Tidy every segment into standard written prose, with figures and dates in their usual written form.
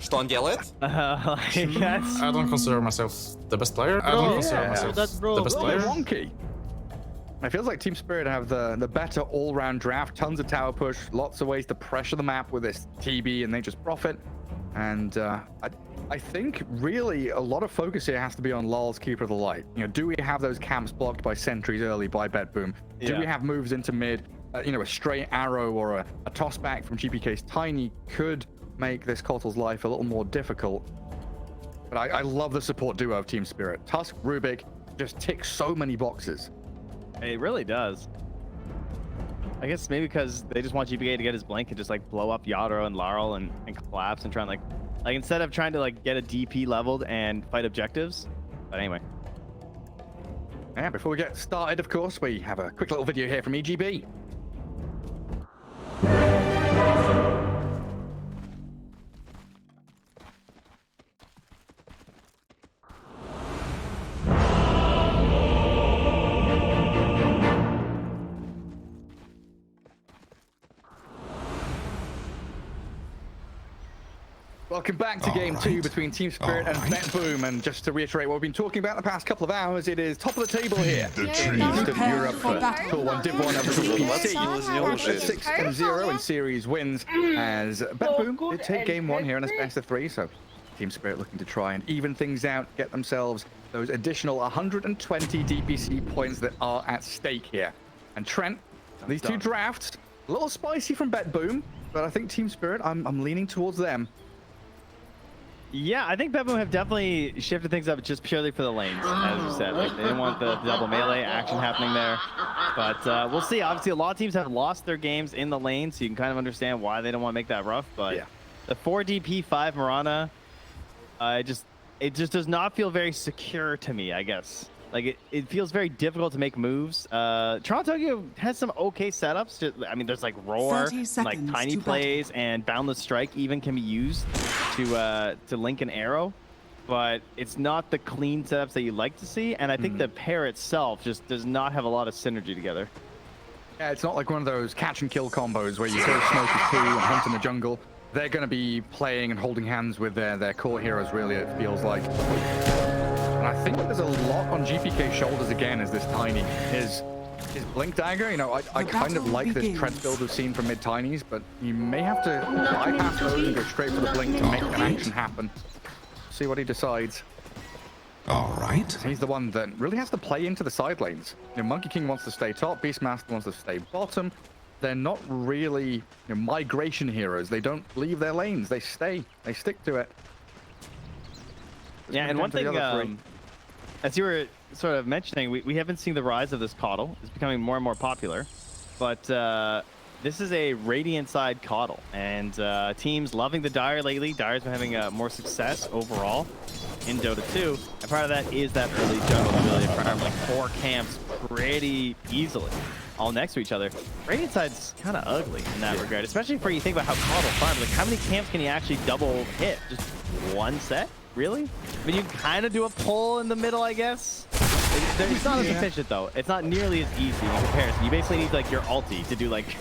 Что он делает? I don't consider myself the best player. I don't consider myself the best player. Wonky. It feels like Team Spirit have the better all-round draft. Tons of tower push, lots of ways to pressure the map with this TB, and they just profit. And I think really a lot of focus here has to be on Lol's Keeper of the Light. You know, do we have those camps blocked by sentries early by BetBoom? Do we have moves into mid? You know, a stray arrow or a toss back from GPK's Tiny could make this Kotal's life a little more difficult. But I love the support duo of Team Spirit. Tusk, Rubik just tick so many boxes. It really does. I guess maybe because they just want GPK to get his blink and just like blow up Yadro and Larl and collapse and try and like instead of trying to like get a DP leveled and fight objectives. But anyway. Yeah, before we get started, of course, we have a quick little video here from EGB. Welcome back to Game 2 between Team Spirit and BetBoom. And just to reiterate what we've been talking about the past couple of hours, it is top of the table here. East of Europe for Tour 1 Div 1 of the DPC. 6-0 in series wins as BetBoom did take Game 1 here in this best of 3. So Team Spirit looking to try and even things out, get themselves those additional 120 DPC points that are at stake here. And Trent, these two drafts, a little spicy from BetBoom, but I think Team Spirit, I'm leaning towards them. Yeah, I think BetBoom have definitely shifted things up just purely for the lanes, as you said. Like, they didn't want the double melee action happening there. But we'll see. Obviously, a lot of teams have lost their games in the lane, so you can kind of understand why they don't want to make that rough. But the 4DP 5 Mirana, it just does not feel very secure to me, I guess. Like, it feels very difficult to make moves. Toronto has some okay setups. I mean, there's like Roar, and, like Tiny Plays, and Boundless Strike even can be used to link an arrow. But it's not the clean setups that you like to see. And I think the pair itself just does not have a lot of synergy together. Yeah, it's not like one of those catch and kill combos where you go smokers too and hunt in the jungle. They're going to be playing and holding hands with their core heroes, really, it feels like. And I think there's a lot on GPK's shoulders again as this Tiny. His Blink Dagger, you know, I kind of like this Trent build we've seen from mid-Tinies, but you may have to bypass those and go straight for the Blink to make an action happen. See what he decides. All right. He's the one that really has to play into the side lanes. You know, Monkey King wants to stay top, Beastmaster wants to stay bottom. They're not really migration heroes. They don't leave their lanes. They stay. They stick to it. Yeah, and one thing, as you were sort of mentioning, we haven't seen the rise of this Coddle. It's becoming more and more popular. But this is a Radiant side Coddle. And teams loving the Dire lately. Dire's been having more success overall in Dota 2. And part of that is that early jungle ability to farm like 4 camps pretty easily, all next to each other. Radiant side's kind of ugly in that regard, especially for you think about how Coddle farms. Like, how many camps can you actually double hit? Just one set? Really? I mean, you can kind of do a pull in the middle, I guess. It's not as efficient, though. It's not nearly as easy in comparison. You basically need, like, your ulti to do, like,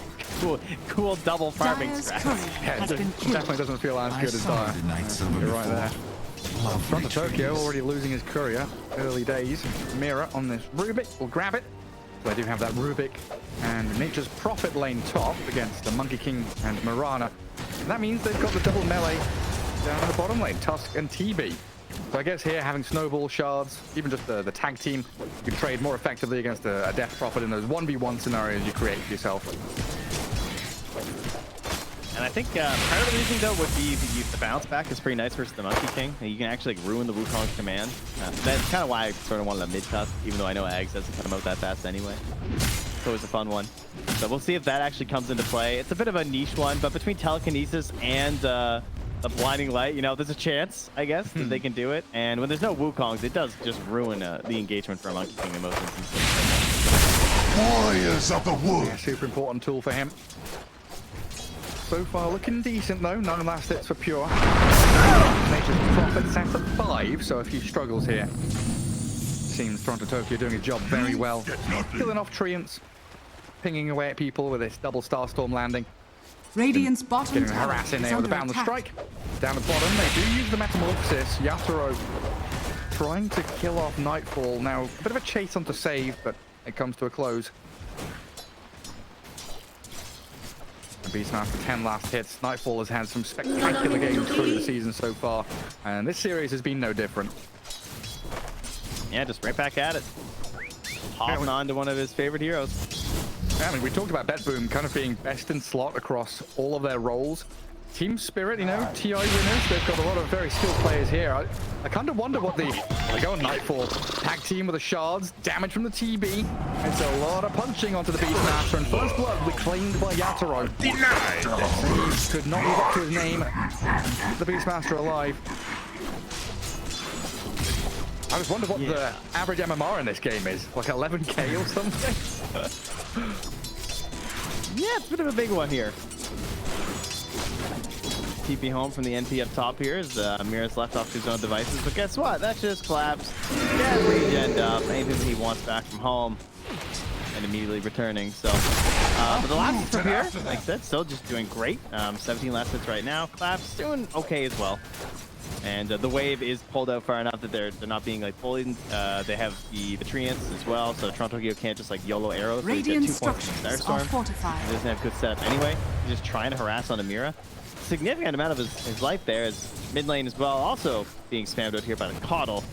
cool double farming strats. Yeah, it definitely doesn't feel as good as Dire. You're right there. Front of Tokyo already losing his courier. Early days. Mira on this Rubik. We'll grab it. So I do have that Rubik and Nature's Prophet lane top against the Monkey King and Mirana. And that means they've got the double melee down in the bottom lane, Tusk and TB. So I guess here, having Snowball Shards, even just the tag team, you can trade more effectively against a Death Prophet in those 1v1 scenarios you create for yourself. And I think part of the reason, though, would be the bounce back is pretty nice versus the Monkey King. You can actually like, ruin the Wukong's command. That's kind of why I sort of wanted a mid-tusk, even though I know Ags doesn't come out that fast anyway. It's always a fun one. So we'll see if that actually comes into play. It's a bit of a niche one, but between Telekinesis and the Blinding Light, you know, there's a chance, I guess, that they can do it. And when there's no Wukongs, it does just ruin the engagement for a Monkey King in most instances. Warriors of the Wood! Yeah, super important tool for him. So far looking decent though, 9 last hits for Pure. Nature's Prophet sat at 5, so a few struggles here. Seems Toronto Tokyo doing his job very well. Killing off Treants, pinging away at people with this double Starstorm landing. Radiant's bottom getting a harass in there with a Boundless Strike. Down the bottom, they do use the Metamorphosis. Yatoro trying to kill off Nightfall. Now, a bit of a chase on to save, but it comes to a close. Beastmaster 10 last hits. Nightfall has had some spectacular games through the season so far, and this series has been no different. Yeah, just right back at it. Hopping on to one of his favorite heroes. Yeah, I mean, we talked about BetBoom kind of being best in slot across all of their roles. Team Spirit, you know, TI winners, they've got a lot of very skilled players here. I kind of wonder what they go on Nightfall. Tag team with the shards, damage from the TB. It's a lot of punching onto the Beastmaster, and first blood reclaimed by Yatoro. Denied! He could not live up to his name. The Beastmaster alive. I just wonder what the average MMR in this game is. Like 11k or something? Yeah, it's a bit of a big one here. TP home from the NP up top here as Mira's left off to his own devices. But guess what? That just collapsed. Yeah, regen up. Anything he wants back from home. And immediately returning. So, but the last hits from here, like I said, still just doing great. 17 last hits right now. Collapse doing okay as well. And the wave is pulled out far enough that they're not being like bullied. They have the Treants as well, so Toronto can't just like YOLO arrows. Radiant structures are fortified. He doesn't have good setup anyway. He's just trying to harass on Amira. Significant amount of his life there is mid lane as well, also being spammed out here by the Coddle.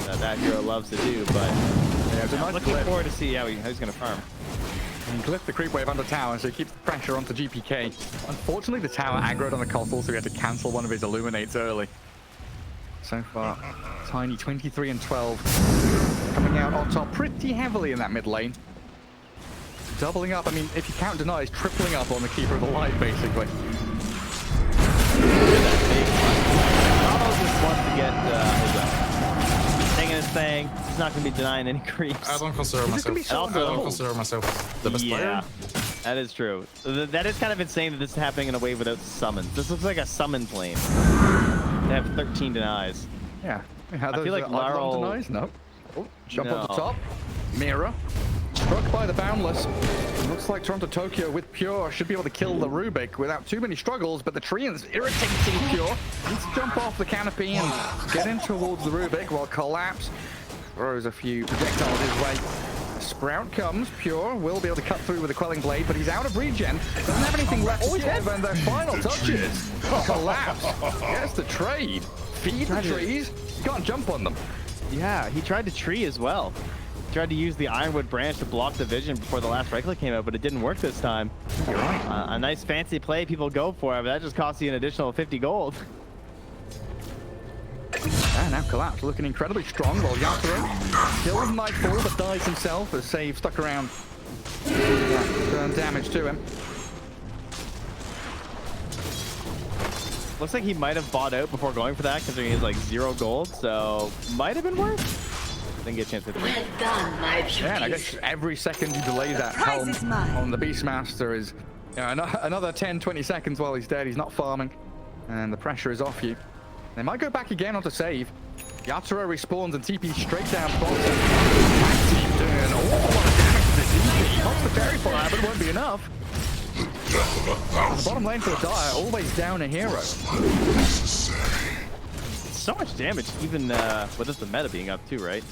That hero loves to do, but yeah, it's a nice looking forward to see how he's going to farm. He clipped the creep wave under tower, so he keeps the pressure onto GPK. Unfortunately, the tower aggroed on the Coddle, so he had to cancel one of his Illuminates early. So far, Tiny 23 and 12. Coming out on top pretty heavily in that mid lane. Doubling up, I mean, if you count denies, tripling up on the Keeper of the Light, basically. Ronald just wants to get his thing. He's not going to be denying any creeps. I don't consider myself the best player. That is true. That is kind of insane that this is happening in a wave without summons. This looks like a summons lane. They have 13 denies. Yeah. I feel like Laurel... denies? No. Oh, jump on the top. Mira. Struck by the Boundless. Looks like Toronto Tokyo with Pure should be able to kill the Rubik without too many struggles, but the Treants irritating Pure. Needs to jump off the canopy and get in towards the Rubik while Collapse throws a few projectiles his way. Sprout comes. Pure will be able to cut through with a Quelling Blade, but he's out of regen. Doesn't have anything left to give, and their final touches. Collapse gets the trade. Feed the trees. You can't jump on them. Yeah, he tried to tree as well. Tried to use the Ironwood branch to block the vision before the last right click came out, but it didn't work this time. You're right. A nice fancy play people go for it, but that just costs you an additional 50 gold. And now Collapse looking incredibly strong, while Yatoro kills Nightfall but dies himself as Save stuck around. Done damage to him. Looks like he might have bought out before going for that because he has like 0 gold, so might have been worth. Didn't get a chance to Well done, my beauties. Yeah, and I guess every second you delay that helm on the Beastmaster is another 10-20 seconds while he's dead. He's not farming, and the pressure is off you. They might go back again onto save. Yatoro respawns and TP straight down bottom. Tag team doing an awful lot of damage to the TP. Pops the fairy fire, but it won't be enough. And the bottom lane for the Dire, always down a hero. So much damage, even with just the meta being up too, right?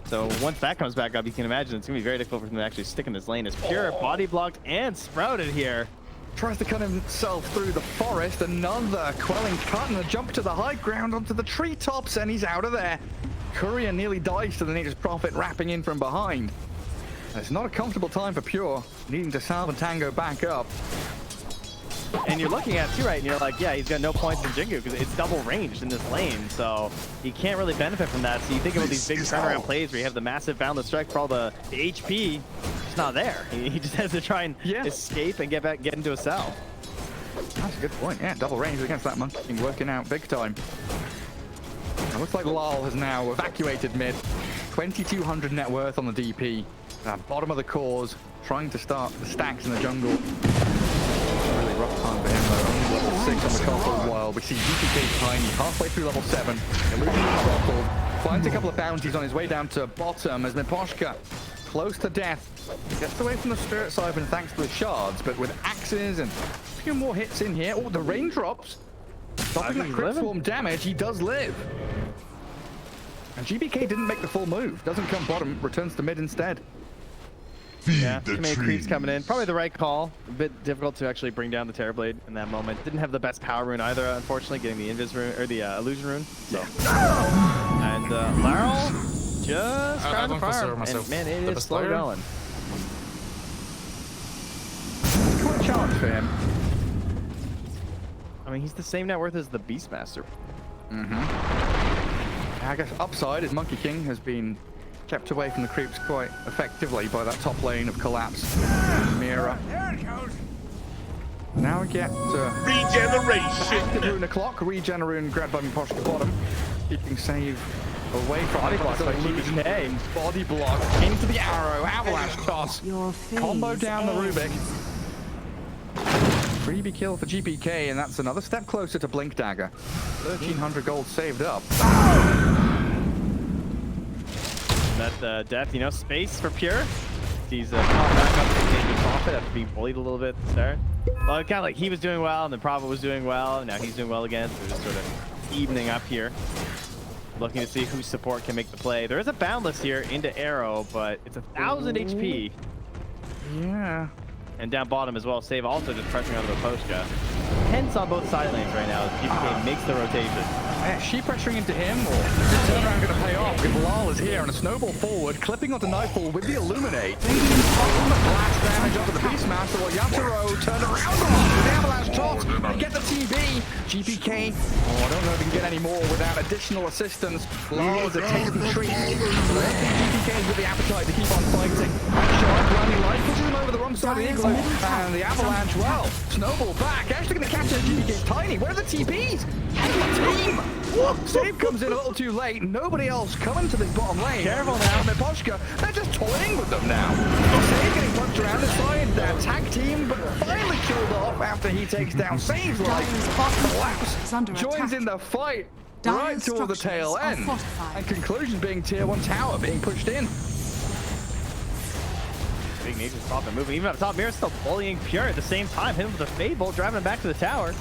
So once that comes back up, you can imagine it's going to be very difficult for him to actually stick in this lane. As Pure body blocked and sprouted here. Tries to cut himself through the forest. Another Quelling cut and a jump to the high ground onto the treetops, and he's out of there. Courier nearly dies to the Nature's Prophet, wrapping in from behind. It's not a comfortable time for Pure, needing to salve and tango back up. And you're looking at it too, right? And you're like, yeah, he's got no points in Jingu because it's double ranged in this lane, so he can't really benefit from that. So you think about these big turnaround plays where you have the massive boundless strike for all the HP. It's not there. He just has to try and escape and get into a cell. That's a good point. Yeah, double range against that monkey team working out big time. It looks like Lal has now evacuated mid. 2,200 net worth on the DP. Bottom of the cores, trying to start the stacks in the jungle. Really rough time for him though. Only level 6 on the console while we see DPK Tiny halfway through level 7. Illusion throttled. Finds a couple of bounties on his way down to bottom as Miposhka, close to death, gets away from the Spirit Siphon thanks to the shards, but with axes and few more hits in here. Oh, the raindrops. Stopping that crit swarm damage. He does live. And GBK didn't make the full move. Doesn't come bottom. Returns to mid instead. Yeah, too many creeps coming in. Probably the right call. A bit difficult to actually bring down the Terrorblade in that moment. Didn't have the best power rune either, unfortunately, getting the Invis rune or the illusion rune. So. And Laryl just trying to farm. And man, it is slow going. Quite a challenge for him. I mean, he's the same net worth as the Beastmaster. I guess upside is Monkey King has been kept away from the creeps quite effectively by that top lane of Collapse. Mira. Now we get regeneration. Rune o'clock. Regen rune grabbed by Miposhka bottom. Keeping save away from body block by GBK. Body block into the arrow. Avalanche toss. Combo down the Rubik. Freebie kill for GPK, and that's another step closer to Blink Dagger. 1,300 gold saved up. That death, you know, space for Pure. He's caught back up to maybe profit after being bullied a little bit at the start. Well, kind of like he was doing well, and then Prophet was doing well, and now he's doing well again. So we're just sort of evening up here. Looking to see whose support can make the play. There is a Boundless here into Arrow, but it's 1,000 HP. Yeah. And down bottom as well, Save also just pressing onto the post, Jeff. Tense on both side lanes right now as GPK makes the rotation. Yeah, she pressuring into him, or is the turnaround going to pay off? If Lal is here and a snowball forward, clipping onto Nightfall with the Illuminate. Ultimate blast damage onto the Beastmaster, while Yatoro turned around with the Avalanche toss. They get the TB. GPK, oh, I don't know if he can get any more without additional assistance. Lal is a tasty treat. GPK with the appetite to keep on fighting. Sharp, running light, pushes him over the wrong side of the igloo. And the Avalanche, well, snowball back. Actually going to capture GPK's Tiny. Where are the TPs? Team! Save comes in a little too late. Nobody else coming to this bottom lane. Careful now, Miposhka. They're just toying with them now. Save getting punched around the side. Their tag team, but finally killed off after he takes down Save's life. Collapse joins in the fight right toward the tail end. And conclusion being tier 1 tower being pushed in. Big Nature's Prophet moving even up top. Mira's still bullying Pure at the same time. Hit him with a Fade Bolt, driving him back to the tower.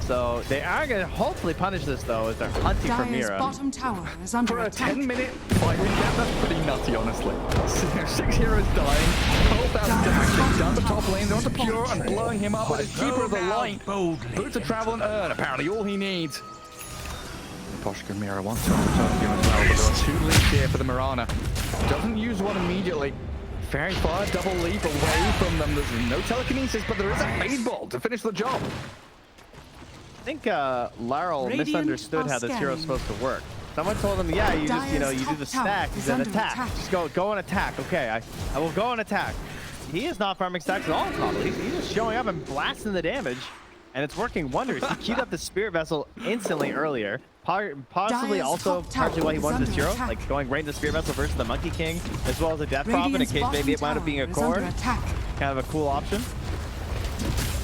So they are going to hopefully punish this though as they're hunting for Mira. Bottom tower is under For a attack. 10-minute fighting gap, that's pretty nutty, honestly. 6 heroes dying, 12,000 damage down the top lane, they're onto Pure and blowing him up with his Keeper of the Light. Boots of Travel and Earn, apparently all he needs. Poshka and Mira wants to top him as well, but there are 2 leaps here for the Mirana. Doesn't use one immediately. Fairy Fire, double leap away from them. There's no telekinesis, but there is a Fade Bolt to finish the job. I think Laryl misunderstood how this hero's supposed to work. Someone told him, yeah, you just, you know, you do the stack, you then attack. Just go and attack. Okay, I will go and attack. He is not farming stacks at all, probably. He's just showing up and blasting the damage, and it's working wonders. He queued up the Spirit Vessel instantly earlier. Possibly also partially why he wanted this hero, like going right into the Spirit Vessel versus the Monkey King, as well as a Death Prophet in case maybe it wound up being a core. Kind of a cool option.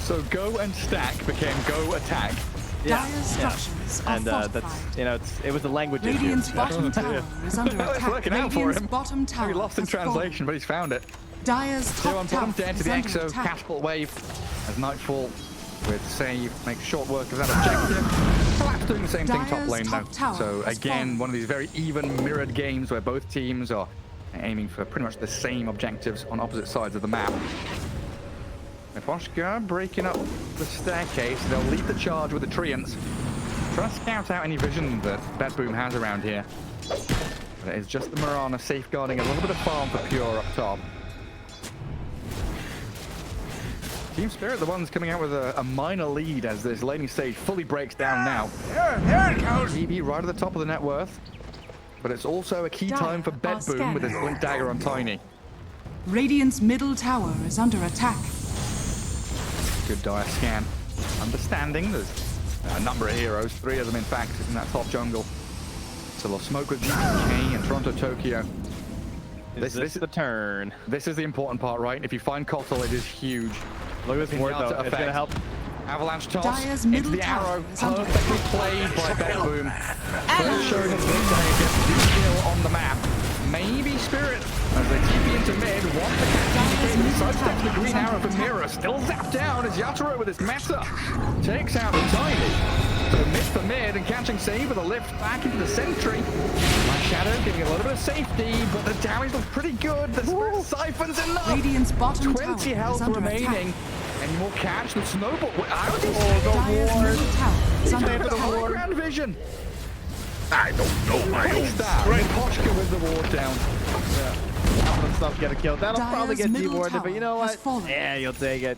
So go and stack became go attack. Yeah, and that's, you know, it was a language issue. Radiant's bottom tower is under attack. It's working out for him. Bottom tower Maybe lost in translation, but he's found it. Dire's top tower down to the Exo catapult wave as Nightfall with Save makes short work of that objective. Collapse doing the same thing top lane though. So again, one of these very even mirrored games where both teams are aiming for pretty much the same objectives on opposite sides of the map. Miposhka breaking up the staircase. They'll lead the charge with the Treants. Trying to scout out any vision that Bad Boom has around here. But it is just the Mirana safeguarding a little bit of farm for Pure up top. Team Spirit, the ones coming out with a minor lead as this laning stage fully breaks down now. There it goes! DB right at the top of the net worth. But it's also a key time for Bed Boom with his Blink Dagger on Tiny. Radiant's middle tower is under attack. Good dire scan. Understanding there's a number of heroes, 3 of them in fact, in that top jungle. So they'll smoke with GPK and Toronto Tokyo. This is the turn. This is the important part, right? If you find Kotal, it is huge. Look at this ward though, it's gonna help. Avalanche toss into the arrow, perfectly played by Bed Boom. First showing his Blink Dagger gets the kill on the map. maybe Spirit as they TP into mid. One for TPK, sidesteps the green arrow from Mirror. Still zapped down as Yatoro with his meta takes out the Tiny. So mid for mid and catching save with a lift back into the sentry. My Shadow getting a little bit of safety, but the damage looks pretty good. The Spirit siphons enough. Radiant's bottom 20 tower is health under remaining. attack. Any more catch? The snowball. Dyer's middle tower is under The attack. high ground vision. I don't know my own That. strength. Poshka with the ward down. Helping himself get a kill. That'll Dyer's probably get middle dewarded, but you know tower has what? fallen. Yeah, you'll take it.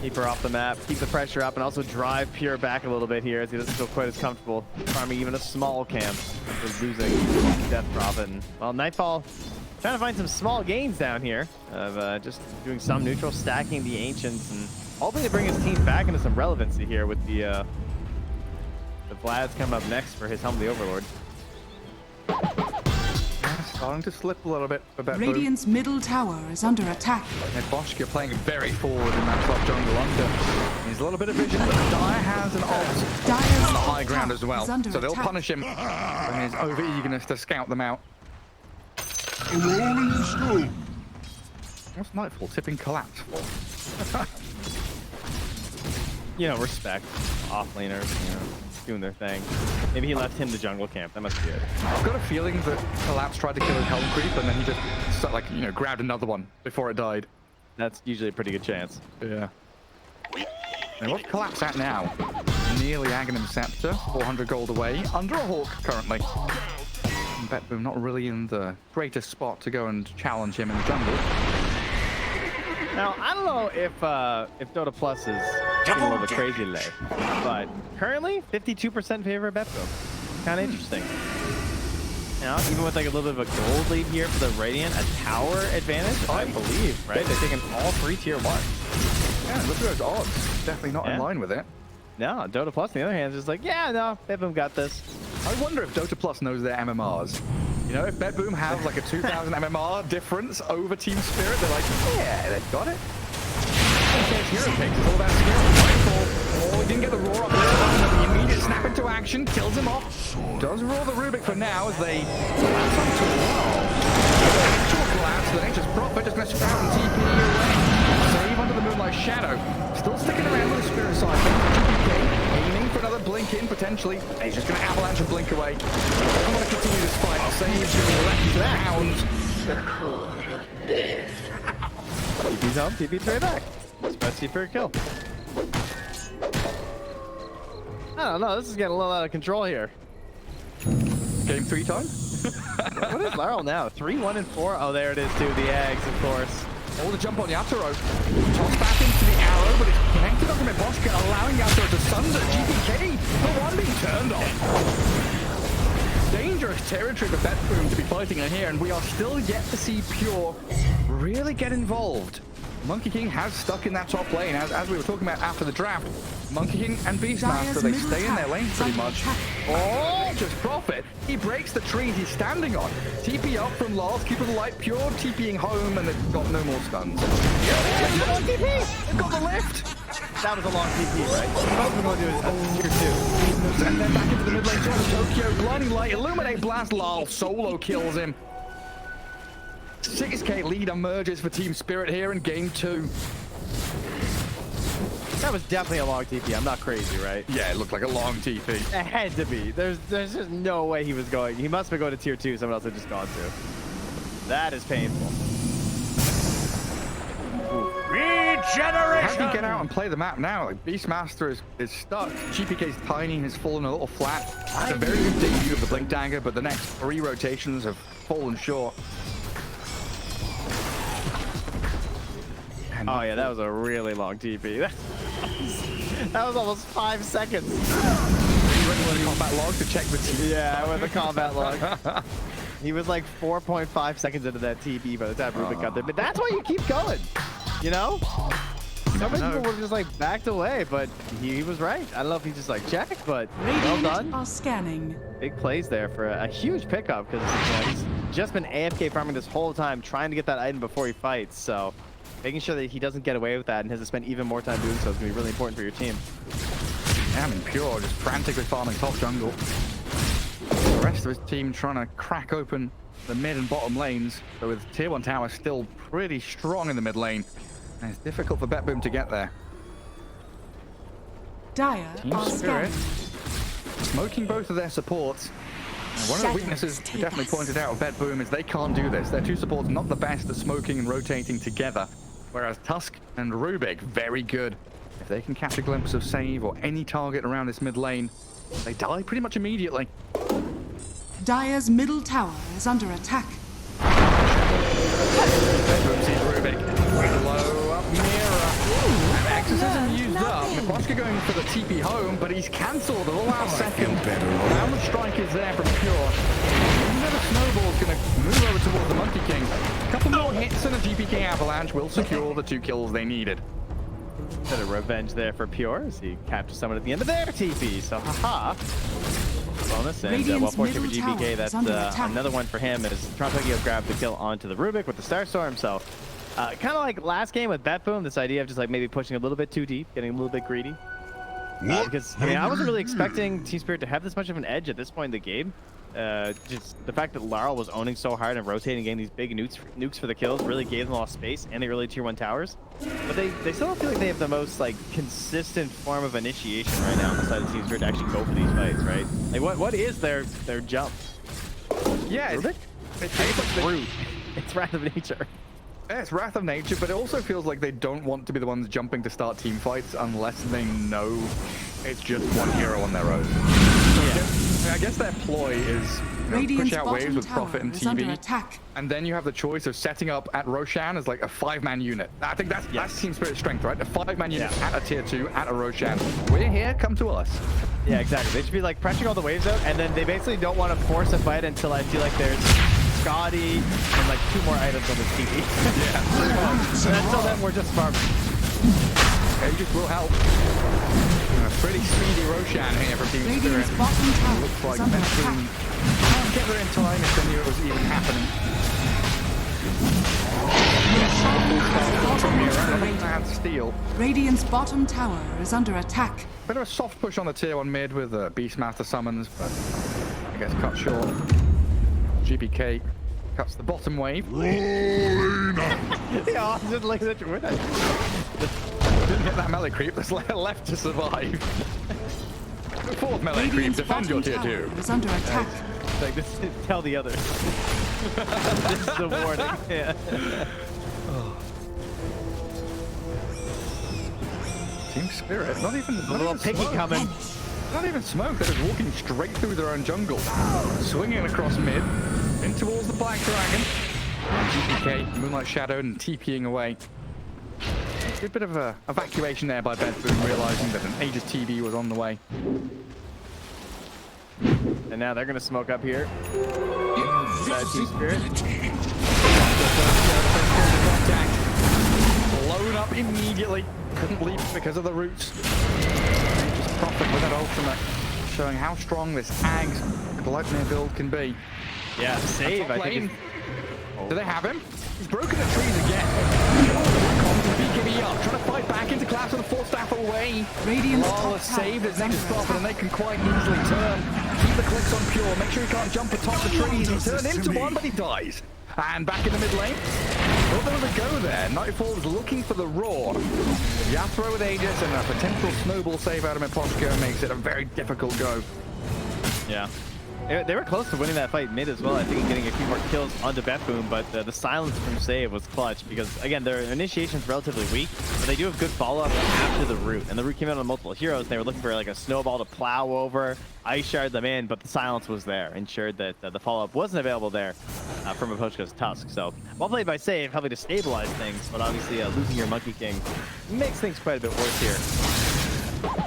Keep her off the map, keep the pressure up, and also drive Pure back a little bit here as he doesn't feel quite as comfortable farming even a small camp after losing Death Prophet. And, well, Nightfall trying to find some small gains down here of just doing some neutral, stacking the Ancients, and hoping to bring his team back into some relevancy here with the Vlad's coming up next for his Helm of the Overlord. Starting to slip a little bit for Bet Radiant's middle tower is under attack. And Boschke playing very forward in that top jungle under. He's a little bit of vision, but Dyer has an ult Dyer's on the high top ground tower as well. is under So they'll attack. punish him for his over-eagerness to scout them out. Rolling stone. What's Nightfall tipping collapse for? You know, respect. Off laners, you know, doing their thing. Maybe he left him the jungle camp. That must be it. I've got a feeling that Collapse tried to kill his Helm Creep and then he just, like, you know, grabbed another one before it died. That's usually a pretty good chance. Yeah. And what's Collapse at now? Nearly Aghanim Scepter, 400 gold away, under a Hawk currently. And Betboom not really in the greatest spot to go and challenge him in the jungle. Now, I don't know if Dota Plus is getting a little bit crazy today, but currently 52% favor of Betboom. Kind of interesting. Now, even with like a little bit of a gold lead here for the Radiant, a tower advantage, I believe, right? They're taking all 3 tier 1. Yeah, look at those odds. Definitely not in line with it. No, Dota Plus, on the other hand, is just like, yeah, no, Betboom got this. I wonder if Dota Plus knows their MMRs. You know, if Betboom have like a 2,000 MMR difference over Team Spirit, they're like, yeah, they've got it. Hero picks, it's all about skill. Nightfall. Oh, he didn't get the roar up there. The immediate snap into action, kills him off. Does roar the Rubik for now as they collapse onto a wall. Collapse, the Nature's Prophet just going to sprout and TP away. Save under the Moonlight Shadow. Still sticking around with the Spirit Cycle. GPK aiming for another blink in potentially. And he's just going to avalanche and blink away. I want to continue this fight. Saves to the left to the Hounds. TP's home, TP's right back. Especially for a kill. I don't know, this is getting a little out of control here. Game 3 time? What is Laryl now? 3, 1, and 4? Oh, there it is too, the eggs, of course. Oh, the jump on Yatoro. Toss back into the arrow, but it's connected onto Miboshka, allowing Yatoro to sunder. GPK, the one being turned off. Dangerous territory for Betboom to be fighting in here, and we are still yet to see Pure really get involved. Monkey King has stuck in that top lane, as we were talking about after the draft. Monkey King and Beastmaster, they stay in their lane pretty much. Oh, just Prophet. He breaks the trees he's standing on. TP up from Lars, keeping the light Pure, TPing home, and they've got no more stuns. Yeah, they've got the lift. That was a long TP, right? What we're going to do is tier 2. And then back into the mid lane, Tokyo, blinding light, illuminate blast, Lal solo kills him. 6k lead emerges for Team Spirit here in game 2. That was definitely a long TP. I'm not crazy, right? Yeah, it looked like a long TP. It had to be. There's just no way he was going. He must have been going to tier 2. Someone else had just gone to. That is painful. Regeneration! How do you get out and play the map now? Like, Beastmaster is stuck. GPK's Tiny has fallen a little flat. It's a very good debut of the Blink Dagger, but the next 3 rotations have fallen short. Oh yeah, that was a really long TP. That was almost 5 seconds. You went with the combat log to check the TP. Yeah, I went the combat log. He was like 4.5 seconds into that TP by the time Rubik got there. But that's why you keep going, you know? Some people would have just like backed away, but he was right. I don't know if he just like checked, but well done. Are scanning. Big plays there for a huge pickup because he's just been AFK farming this whole time, trying to get that item before he fights. So making sure that he doesn't get away with that and has to spend even more time doing so is going to be really important for your team. Yeah, I mean, Pure just frantically farming top jungle. The rest of his team trying to crack open the mid and bottom lanes. So with tier 1 tower still pretty strong in the mid lane, and it's difficult for BetBoom to get there. Dire Team are Spirit scanning. smoking both of their supports. And one of the weaknesses we definitely pointed out of BetBoom is they can't do this. Their two supports not the best at smoking and rotating together, whereas Tusk and Rubik very good. If they can catch a glimpse of Save or any target around this mid lane, they die pretty much immediately. Dire's middle tower is under attack. BetBoom sees Rubik. Blow up Mira. And Exorcism used up. Miposhka going for the TP home, but he's cancelled at the last second. Now the strike is there from Pure. Another snowball's going to move over towards the Monkey King. A couple more hits and a GPK avalanche will secure the 2 kills they needed. Bit of revenge there for Pure as he captures someone at the end of their TP. So, haha. Bonus, and well, fortunate for GPK, that's another one for him as Tronpegio grabbed the kill onto the Rubik with the Starstorm. So, kind of like last game with BetBoom, this idea of just like maybe pushing a little bit too deep, getting a little bit greedy. Because, I mean, I wasn't really expecting Team Spirit to have this much of an edge at this point in the game. Just the fact that Laurel was owning so hard and rotating, getting these big nukes for the kills really gave them a lot of space and the early tier 1 towers. But they still don't feel like they have the most like consistent form of initiation right now on the side of Team Spirit to actually go for these fights, right? Like what is their jump? Yeah, It's brute. It's Wrath of Nature. Yeah, it's Wrath of Nature, but it also feels like they don't want to be the ones jumping to start team fights unless they know it's just one hero on their own. So I guess their ploy is push out waves with Prophet and TV, and then you have the choice of setting up at Roshan as like a 5-man unit. I think that's Team Spirit's strength, right? A 5-man unit at a tier 2 at a Roshan. We're here, come to us. Yeah, exactly. They should be like pressuring all the waves out, and then they basically don't want to force a fight until I feel like there's Scotty and like 2 more items on the TV. Yeah. Until then, we're just farming. Aegis will help. Pretty speedy Roshan here from Team Spirit. Looks like BetBoom can't get there in time if they knew it was even happening. And steal. Radiant's bottom tower is under attack. Bit of a soft push on the tier 1 mid with Beastmaster summons, but I guess cut short. GPK cuts the bottom wave. Yeah, I just like that you're with it. Didn't get that melee creep that's left to survive. The 4th melee creep, defend your tier 2. Is under attack. Like this, tell the others. This is the warning. Yeah. Team Spirit, not even A little picky coming. Not even smoke, they're just walking straight through their own jungle. Swinging across mid, in towards the Black Dragon. GPK, Moonlight Shadow, and TPing away. Good bit of evacuation there by BetBoom, realizing that an Aegis TV was on the way. And now they're going to smoke up here. Team Spirit. Blown up immediately. Couldn't leap because of the roots. Just Prophet with that ultimate, showing how strong this Ags Gluttony build can be. Yeah, save. I think. Do they have him? He's broken the trees again. BKB up, trying to fight back into Collapse with a 4 staff away. Radiant's Lawless saved his next Prophet, and they can quite easily turn. Keep the clicks on Pure, make sure he can't jump atop the trees. He turned into one, but he dies. And back in the mid lane. Thought there was a go there. Nightfall was looking for the roar. Yathro with Aegis and a potential snowball save out of Miposhka makes it a very difficult go. Yeah. They were close to winning that fight mid as well, I think, getting a few more kills onto BetBoom, but the silence from Save was clutch because, again, their initiation's relatively weak, but they do have good follow-up after the root, and the root came out on multiple heroes, and they were looking for like a snowball to plow over, ice shard them in, but the silence was there, ensured that the follow-up wasn't available there from Miposhka's Tusk. So, well played by Save, helping to stabilize things, but obviously losing your Monkey King makes things quite a bit worse here.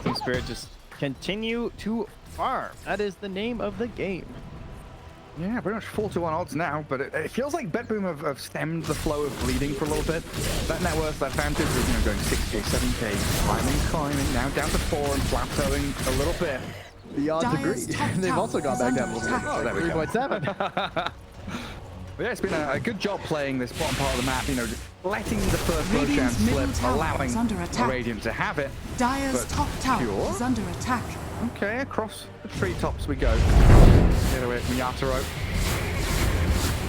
Team Spirit just continue to farm. That is the name of the game. Yeah, pretty much 4-1 odds now, but it feels like BetBoom have stemmed the flow of bleeding for a little bit. That net worth, that advantage was going 6k, 7k, climbing, now down to 4 and plateauing a little bit. The odds agree. They've also gone back down a little bit. Oh, there we go. 3.7. But yeah, it's been a good job playing this bottom part of the map, just letting the first low chance slip, allowing Radiant to have it. Dire's top tower is under attack. Okay, across the treetops we go. Get away from Yatoro.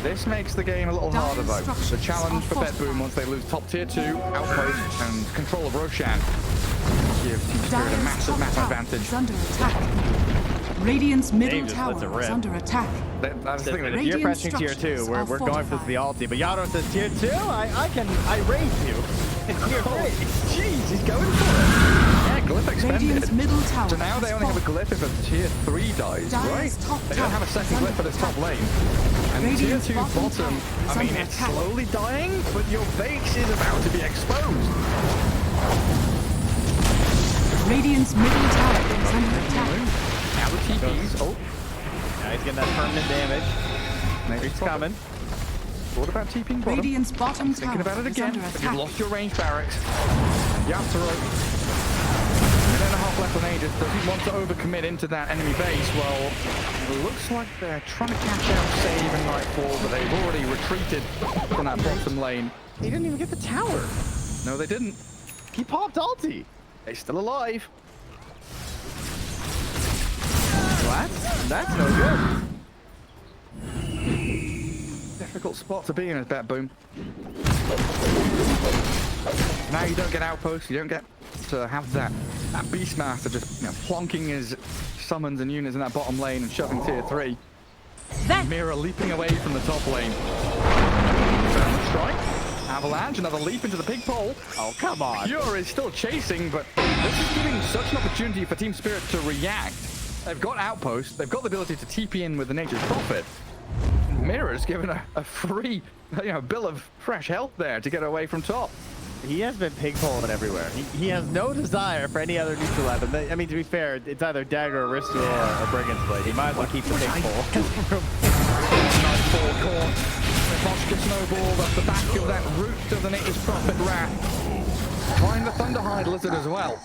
This makes the game a little harder though. The challenge for Bedboom once they lose top tier 2, outpost, and control of Roshan gives Team Spirit a massive map advantage. Is under attack. Radiant's middle tower is under attack. That's the thing. If you're pressing tier 2, we're going for the ulti. But Yaro says tier 2, I raise you. It's tier 3. Jeez, he's going for it. Yeah, glyph Radiant's expended. middle tower So now they only have a glyph if a tier 3 dies, right? They don't have a second glyph for this top lane. And tier 2 bottom, I mean, it's slowly dying, but your base is about to be exposed. Radiant's middle tower is under attack. Now the TPs. Oh, Yeah, he's getting that permanent damage. He's coming. What about TPing bottom? Radiant's bottom Thinking tower about it is again, under but you've attack. lost your range barracks. Yatoro, minute and a half left on Aegis, doesn't want to overcommit into that enemy base. Well, it looks like they're trying to catch out Save and Nightfall, but they've already retreated from that bottom lane. He didn't even get the tower. No, they didn't. He popped ulti. They're still alive. What? That's no good. Difficult spot to be in, Bedboom. Now you don't get outposts, you don't get to have that Beastmaster just plonking his summons and units in that bottom lane and shoving tier 3. Mira leaping away from the top lane. Strike. Avalanche, another leap into the pig pole. Oh, come on. Pure is still chasing, but this is giving such an opportunity for Team Spirit to react. They've got outposts, they've got the ability to TP in with the Nature's Prophet. Mira's given a free, bill of fresh health there to get away from top. He has been pig-poling everywhere. He has no desire for any other neutral item. I mean, to be fair, it's either Dagger, Aristo, or Brigand's Blade. He might as well keep the pig-pole. Nightfall caught. Moshka Snowball at the back of that root of the Nature's Prophet Wrath. Find the Thunderhide Lizard as well.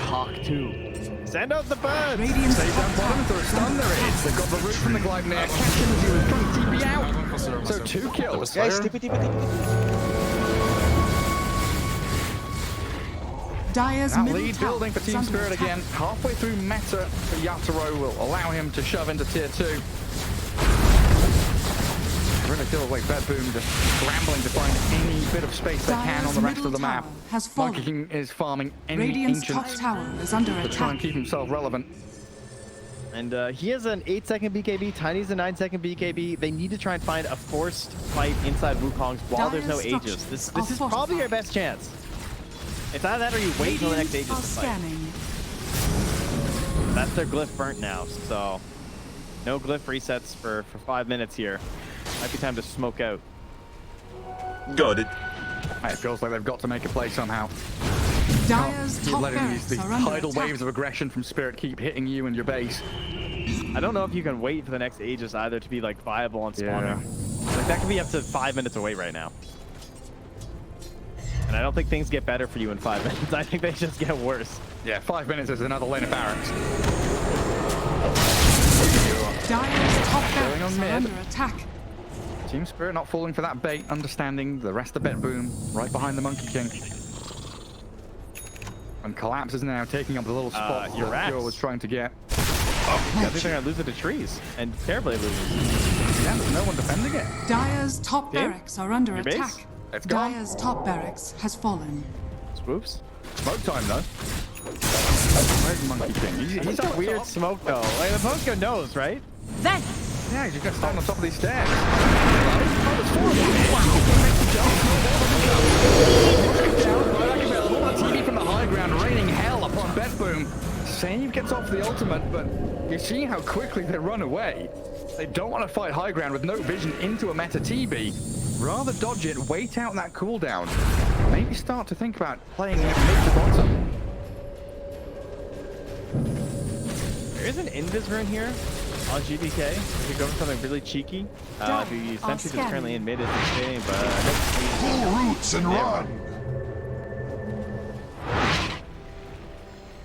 Hawk 2. Send out the bird! Radiant's Save down bottom for a stun, there it is. They've got the root from the Gleipnir. Catch him as he was trying to TP out. So 2 kills. Guys, Dire's That middle lead tower building for is Team under Spirit attack. again. Halfway through meta for Yatoro will allow him to shove into tier 2. Really feels like Bedboom just scrambling to find any bit of space they can on the rest of the map. Has fallen. Monkey King is farming any Radiant's top ancients tower is under to try and attack. keep himself relevant. And he has an 8-second BKB, Tiny's a 9-second BKB. They need to try and find a forced fight inside Wukong's while there's no Dire's Aegis. This structures is are probably your fortified. best chance. It's either that or you wait until the next Radiant Aegis are to fight. scanning. That's their glyph burnt now, so no glyph resets for 5 minutes here. Might be time to smoke out. Got it. It feels like they've got to make a play somehow. Dire's Keep top letting barracks these are under tidal attack. waves of aggression from Spirit keep hitting you and your base. I don't know if you can wait for the next Aegis either to be like viable on spawner. Like that could be up to 5 minutes away right now. And I don't think things get better for you in 5 minutes. I think they just get worse. Yeah, 5 minutes is another lane of barracks. Dire's top Going on barracks are mid. under attack. Team Spirit not falling for that bait, understanding the rest of Bedboom right behind the Monkey King. And Collapse is now taking up the little spot you're that right. Pure was trying to get. I think they're gonna lose it to trees and terribly lose. Yeah, there's no one defending it. Dire's top Team? barracks are under Your base? attack. It's gone. Dire's top barracks has fallen. Swoops. Smoke time though. Where's Monkey King? He's a weird smoke though. Like the postcode knows, right? Then Yeah, he's just gonna stand on top of these stairs. TV from the high ground, raining hell upon Bedboom. Save gets off the ultimate, but you see how quickly they run away. They don't want to fight high ground with no vision into a meta TB. Rather dodge it, wait out that cooldown. Maybe start to think about playing mid to bottom. There is an invis rune here on GBK. You could go for something really cheeky. The sentry that's currently in mid is insane, but Pull roots and run.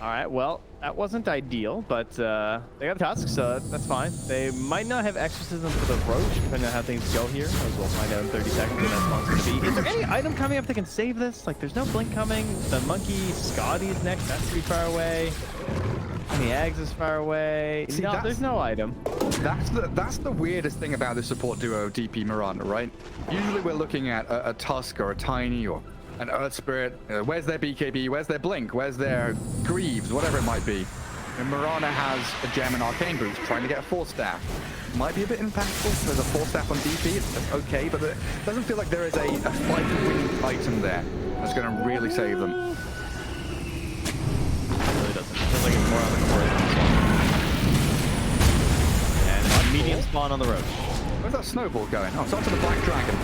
all right. Well, that wasn't ideal, but they got the tusk, so that's fine. They might not have exorcism for the roach, depending on how things go here, as we'll find out in 30 seconds what that spawn's going to be. Is there any item coming up that can save this? Like, there's no blink coming. The monkey Scotty is next. That's pretty far away. any eggs is far away. See, No, there's no item. That's the weirdest thing about the support duo DP Miranda, right? Usually we're looking at a Tusk or a Tiny or an Earth Spirit. Where's their BKB? Where's their Blink? Where's their Greaves? Whatever it might be. And Mirana has a gem and Arcane Boots trying to get a Force Staff. Might be a bit impactful. There's a Force Staff on DP. It's okay, but it doesn't feel like there is a fight-winning item there that's going to really save them. It really doesn't. It feels like it's more on the core than this one. And a medium spawn on the road. Where's that snowball going? Oh, it's onto the Black Dragon.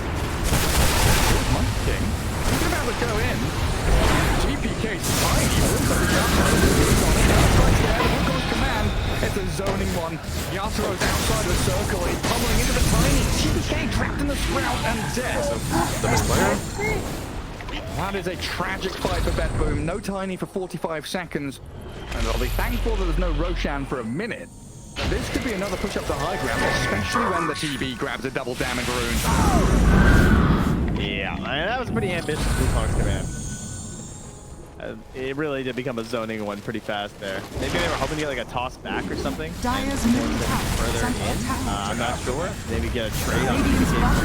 Monkey King. He's about to go in. GPK's tiny. Command. It's a zoning one. Yasuo's outside of the circle. He's pummeling into the Tiny. GPK trapped in the Sprout and dead. That is a tragic fight for Bet Boom. No Tiny for 45 seconds. And they'll be thankful that there's no Roshan for a minute. This could be another push up the high ground, especially when the TB grabs a double damage rune. Yeah, that was pretty ambitious Blue Hawk's command. It really did become a zoning one pretty fast there. Maybe they were hoping to get like a toss back or something. Dire's middle tower Further is under in, attack. I'm not sure. Maybe get a trade on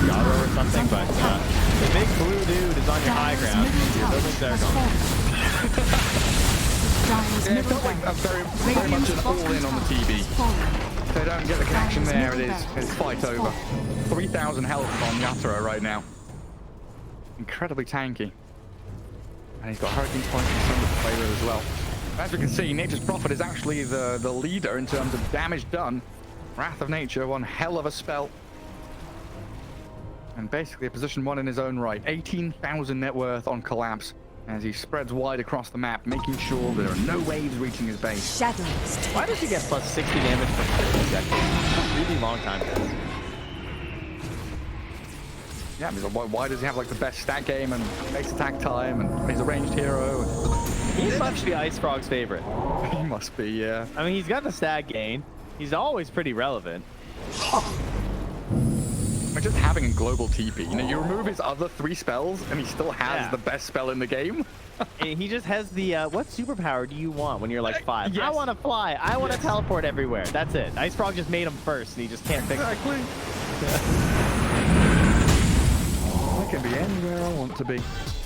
Yaro or something, but the big blue dude is on your high ground. Your buildings there going. Yeah, it felt like a very much an all-in on the TB. If they don't get the connection there, it's fight over. 3,000 health on Yatoro right now. Incredibly tanky. And he's got Hurricane's Point and some of the flavor as well. As we can see, Nature's Prophet is actually the leader in terms of damage done. Wrath of Nature, one hell of a spell. And basically a position one in his own right. 18,000 net worth on Collapse as he spreads wide across the map, making sure there are no waves reaching his base. Shadows. Why does he get plus 60 damage for 30 seconds? That's a really long time, guys. Yeah, I mean, why does he have like the best stat game and base attack time and he's a ranged hero? He's much the Ice Frog's favorite. He must be, yeah. I mean, he's got the stat gain. He's always pretty relevant. But just having a global TP, you know, you remove his other 3 spells and he still has Yeah. the best spell in the game. And he just has the, what superpower do you want when you're like 5? Yes. I want to fly. I want to teleport everywhere. That's it. Ice Frog just made him first and he just can't fix it. Exactly. I can be anywhere I want to be.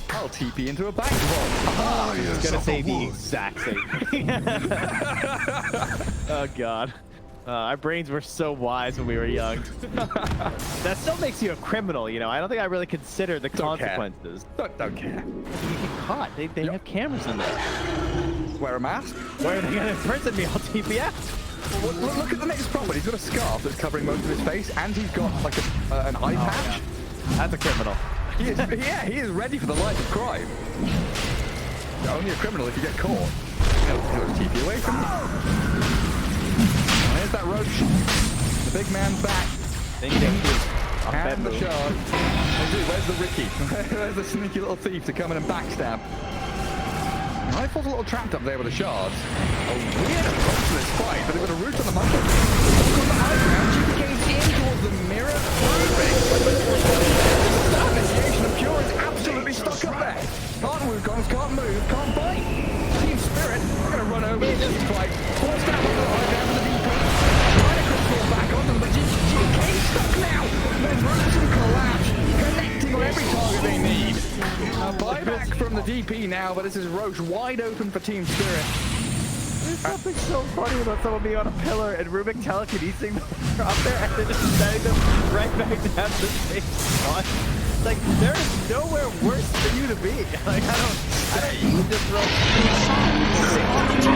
I'll TP into a bank vault. Ah, He's yes, gonna of say the the wood. exact same thing. Oh god. Our brains were so wise when we were young. That still makes you a criminal, you know. I don't think I really considered the consequences. Don't care. You get caught. They have cameras in there. Wear a mask. Where are they gonna imprison me? I'll TPF. Well, look at the next problem. He's got a scarf that's covering most of his face, and he's got like an eye patch. That's a criminal. He is, yeah, he is ready for the life of crime. You're only a criminal if you get caught. He'll TP away from you. There's that Roach. The big man's back. They need a hit. And the shard. Oh, dude, where's the Ricky? Where's the sneaky little thief to come in and backstab? Rifle's a little trapped up there with the shards. A weird approach to this fight, but they've got a root on the monkey. Look on the high ground, GPK's in towards the mirror. That initiation of Pure is absolutely stuck up there. Can't move, guns, can't move, can't bite. Team Spirit, they're going to run over this fight. Force down on the high ground with the DP. Trying to control back on them, but GPK's stuck now. There's roots and collapse, connecting on every target they need. A buyback from the DP now, but this is Roche wide open for Team Spirit. There's something so funny about someone being on a pillar and Rubik telekinesing them up there and then just sending them right back down to the same spot. Like, there is nowhere worse for you to be. Like, I don't you just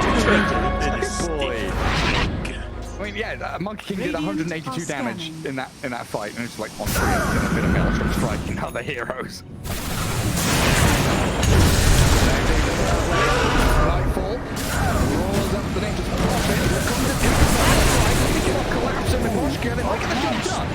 Good boy. I mean, yeah, Monkey King did 182 damage in that fight, and it's like on and a bit of Maelstrom striking other heroes. Nightfall rolls up the Nature's Prophet. Comes to take the fight. Picking up collapsing with Moshka. They might get the job done.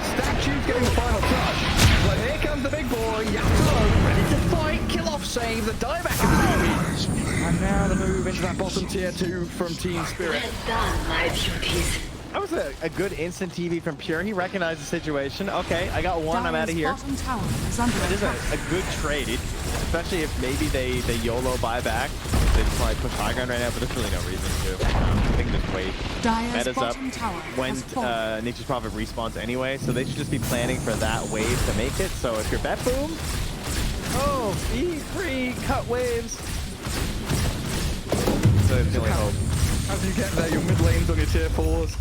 Statue's getting the final touch. But here comes the big boy, Yatoro, ready to fight. Kill off save the dieback of the DP. And now the move into that bottom tier 2 from Team Spirit. Well done, my beauties. That was a good instant TV from Pure. He recognized the situation. Okay, I got one. I'm out of here. Bottom tower is under It is attack. a good trade, especially if maybe they YOLO buy back. They just want to push high ground right now, but there's really no reason to. Dire's Meta's up bottom tower when has fallen. Nature's Prophet respawns anyway, so they should just be planning for that wave to make it. So if you're bet boom, oh, E3 cut waves. So it's the only hope. How do you get there? Your mid lane's on your tier 4s.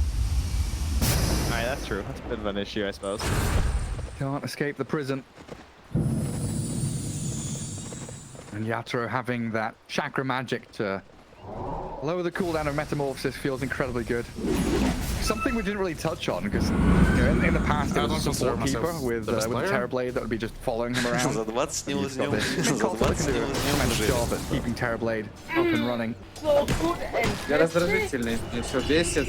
Alright, that's true. That's a bit of an issue, I suppose. Can't escape the prison. And Yatoro having that chakra magic to lower the cooldown of metamorphosis feels incredibly good. Something we didn't really touch on because in the past there was a support keeper with the Terrorblade that would be just following him around. За 20 не He's got узнал. this. За Coulter 20 can не do a tremendous job at keeping Terrorblade up and running. Я раздражительный, мне все бесит.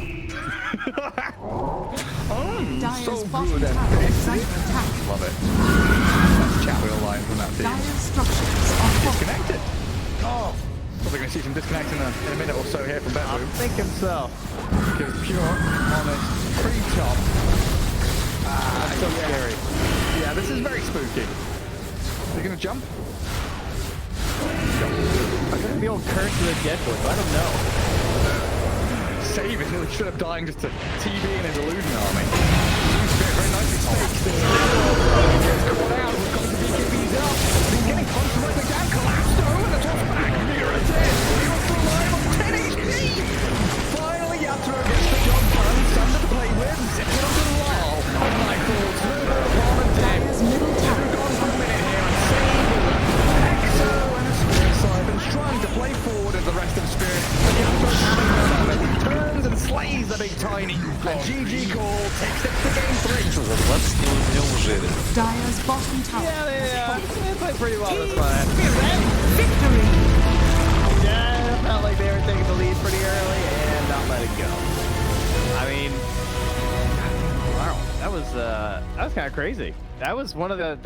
Dire's So bottom good and tower is under attack. love it. That's chat wheel line from that team. Dire's structures are falling. Disconnected. Oh, probably going to see some disconnecting in a minute or so here from I'm Bedroom. thinking so. Because pure, honest, free top. That's so scary. Yeah, this is very spooky. Are you going to jump? I think the old curse of the Deadwood, but I don't know. Save it, nearly should have dying just to TB in his illusion army. Very nicely staged. Gets caught out, we've got the BKBs up. He's getting punched right the down, collapsed though, and the top's back. Near a dead. You're still alive on 10 HP. Finally, Yatoro gets the job done. Something to play with. Sitting it onto the wall. Oh my God, Smooth, Bomb and dead. Dire's middle Two tower gone is for a under minute attack. here and saving Exo and a Spirit Siphon's trying to play forward as the rest of Spirit. But Yatoro's having none of it. Turns and slays the big tiny. And GG Call takes it to game 3. За 20 не узнал уже. Dire's bottom tower Yeah, has fallen. they played pretty well this Team time. Spirit victory. Yeah, it felt like they were taking the lead pretty early and not let it go. I mean, wow, that was kind of crazy. That was one of the